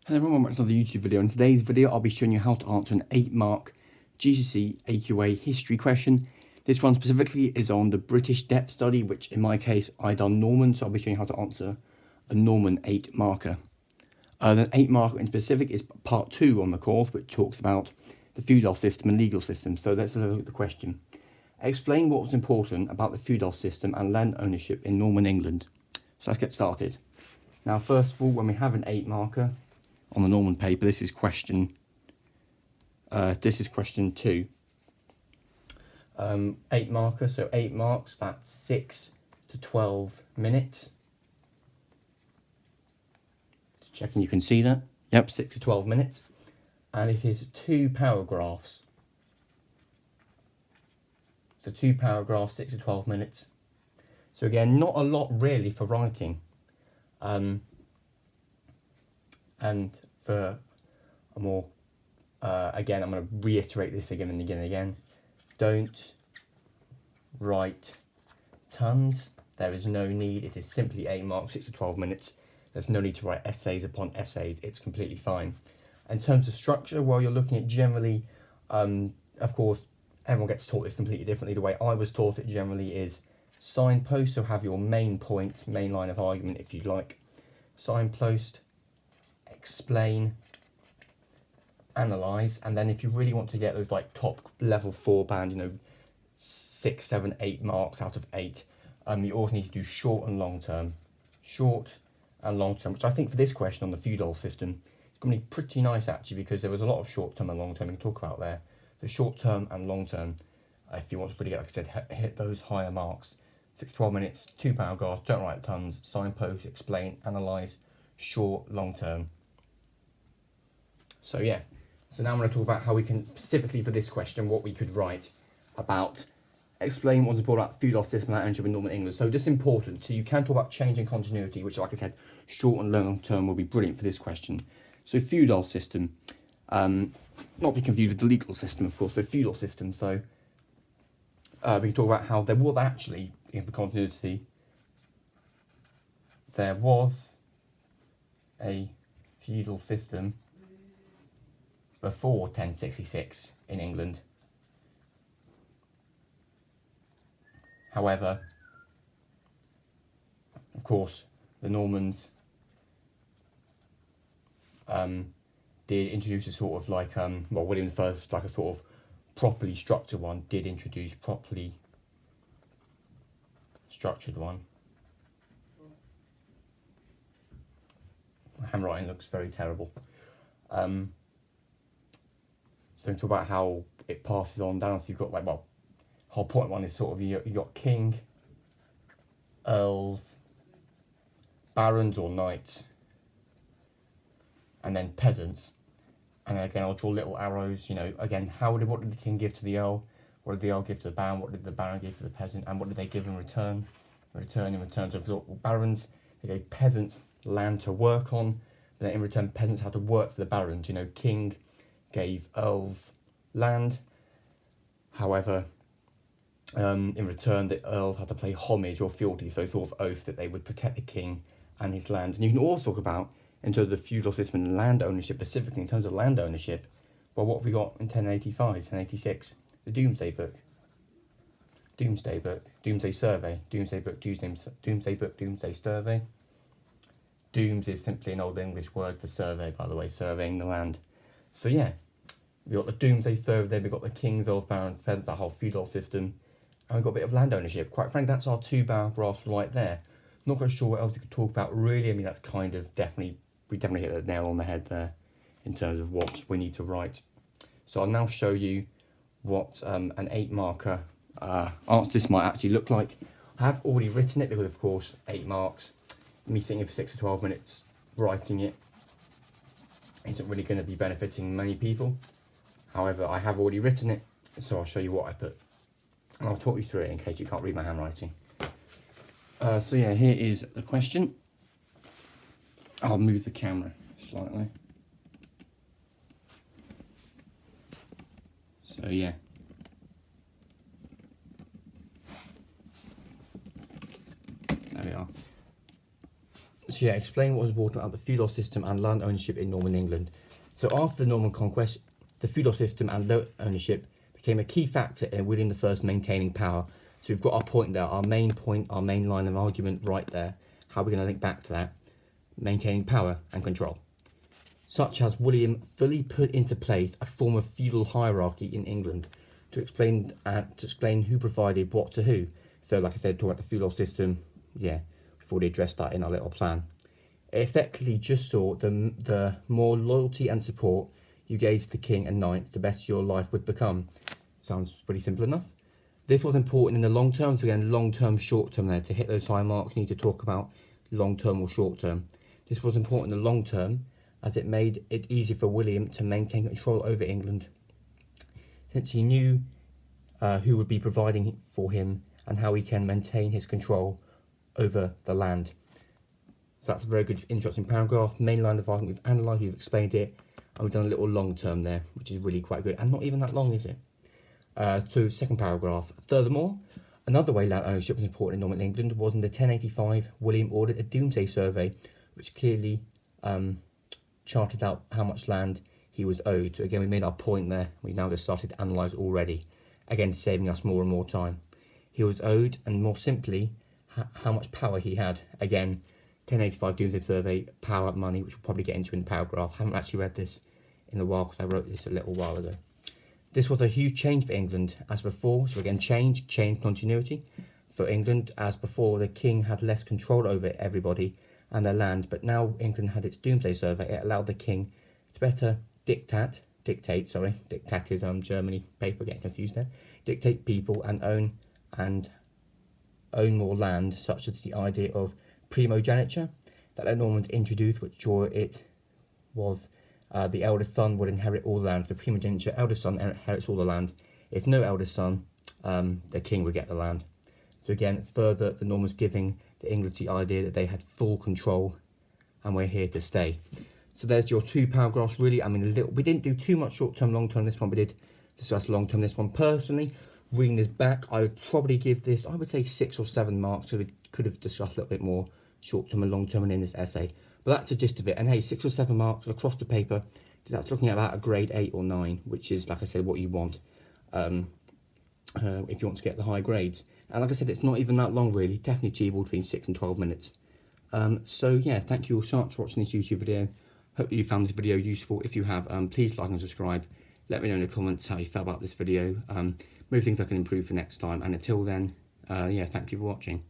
Hello everyone, welcome to another YouTube video. In today's video, I'll be showing you how to answer an 8-mark GCSE AQA history question. This one specifically is on the British depth study, which in my case, I done Norman, so I'll be showing you how to answer a Norman 8-marker. The 8-marker in specific is part 2 on the course, which talks about the feudal system and legal system. So let's have a look at the question. Explain what was important about the feudal system and land ownership in Norman England. So let's get started. Now, first of all, when we have an 8-marker, on the Norman paper, this is question 2. 8 marker, so 8 marks, that's 6 to 12 minutes. Just checking you can see that. Yep, 6 to 12 minutes. And it is 2 paragraphs. So 2 paragraphs, 6 to 12 minutes. So again, not a lot really for writing. And for a more, again, I'm going to reiterate this again and again. Don't write tons. There is no need. It is simply 8 marks, 6 to 12 minutes. There's no need to write essays upon essays. It's completely fine. In terms of structure, well, you're looking at generally, of course, everyone gets taught this completely differently. The way I was taught it generally is signpost. So have your main point, main line of argument, if you'd like. Signpost, explain, analyze, and then if you really want to get those like top level 4 band, 6, 7, 8 marks out of 8, you also need to do short and long term, which I think for this question on the feudal system is going to be pretty nice actually, because there was a lot of short term and long term we can talk about there. The short term and long term, if you want to really, like I said, hit those higher marks. 6 to 12 minutes, 2 paragraphs, don't write tons, signpost, explain, analyze, short, long term. So yeah, so now I'm going to talk about how we can, specifically for this question, what we could write about, explain what's important about feudal system and ownership in Norman England. So just important, so you can talk about change and continuity, which like I said, short and long term will be brilliant for this question. So feudal system, not be confused with the legal system, of course, the feudal system. So we can talk about how there was actually, in the continuity, there was a feudal system before 1066 in England. However, of course, the Normans did introduce a sort of like, well, William I, like a sort of properly structured one, did introduce properly structured one. My handwriting looks very terrible. So we talk about how it passes on down. So you've got like, well, whole point one is sort of you got king, earls, barons or knights, and then peasants. And again, I'll draw little arrows. Again, what did the king give to the earl? What did the earl give to the baron? What did the baron give to the peasant? And what did they give in return? In return, so barons, they gave peasants land to work on. But then in return, peasants had to work for the barons. King gave earls land. However, in return, the earls had to pay homage or fealty, so sort of oath that they would protect the king and his land. And you can also talk about, in terms of the feudal system and land ownership, specifically in terms of land ownership, well, what have we got in 1085, 1086? The Domesday Book, Domesday Survey, Domesday Book, Domesday Survey. Dooms is simply an old English word for survey, by the way, surveying the land. So yeah, we've got the Domesday Survey, we've got the kings, earls, barons, peasants, that whole feudal system, and we've got a bit of land ownership. Quite frankly, that's our 2 paragraphs right there. Not quite sure what else we could talk about really. I mean, that's kind of we definitely hit the nail on the head there in terms of what we need to write. So I'll now show you what an 8-marker answer this might actually look like. I have already written it because, of course, 8 marks. Me thinking for 6 to 12 minutes writing it isn't really going to be benefiting many people. However, I have already written it, so I'll show you what I put. And I'll talk you through it in case you can't read my handwriting. So yeah, here is the question. I'll move the camera slightly. So yeah. There we are. So So yeah, explain what was important about the feudal system and land ownership in Norman England. So after the Norman conquest, the feudal system and land ownership became a key factor in William I maintaining power. So we've got our point there, our main point, our main line of argument right there. How are we going to link back to that? Maintaining power and control. Such as William fully put into place a form of feudal hierarchy in England to explain who provided what to who. So like I said, talking about the feudal system, yeah, we've already addressed that in our little plan. It effectively just saw the more loyalty and support you gave to the king and knights, the better your life would become. Sounds pretty simple enough. This was important in the long term, so again, long term, short term there. To hit those high marks, you need to talk about long term or short term. This was important in the long term, as it made it easier for William to maintain control over England, since he knew who would be providing for him and how he can maintain his control over the land. So that's a very good interesting paragraph. Main line of argument, we've analysed, we've explained it, and we've done a little long term there, which is really quite good, and not even that long, is it? So second paragraph. Furthermore, another way land ownership was important in Norman England was in the 1085, William ordered a doomsday survey, which clearly charted out how much land he was owed. So again, we made our point there. We've now just started to analyse already, again saving us more and more time. He was owed, and more simply, how much power he had. Again, 1085 Doomsday Survey, power, money, which we'll probably get into in the paragraph. I haven't actually read this in a while because I wrote this a little while ago. This was a huge change for England as before. So again, change continuity. For England, as before, the king had less control over everybody and their land, but now England had its Doomsday Survey. It allowed the king to better dictate is Germany paper, getting confused there, dictate people and own more land, such as the idea of primogeniture that the Normans introduced, which it was the eldest son would inherit all the land. The primogeniture, eldest son inherits all the land. If no eldest son, the king would get the land. So again, further, the Normans giving the English the idea that they had full control and we're here to stay. So there's your two paragraphs, really. I mean, we didn't do too much short-term, long-term this one. We did discuss long-term this one. Personally, reading this back, I would probably give this, I would say 6 or 7 marks. So we could have discussed a little bit more short-term and long-term in this essay. But that's the gist of it. And hey, 6 or 7 marks across the paper. That's looking at about a grade 8 or 9, which is, like I said, what you want if you want to get the high grades. And like I said, it's not even that long, really. Definitely achievable between 6 and 12 minutes. So yeah, thank you all so much for watching this YouTube video. Hope you found this video useful. If you have, please like and subscribe. Let me know in the comments how you felt about this video. Maybe things I can improve for next time. And until then, yeah, thank you for watching.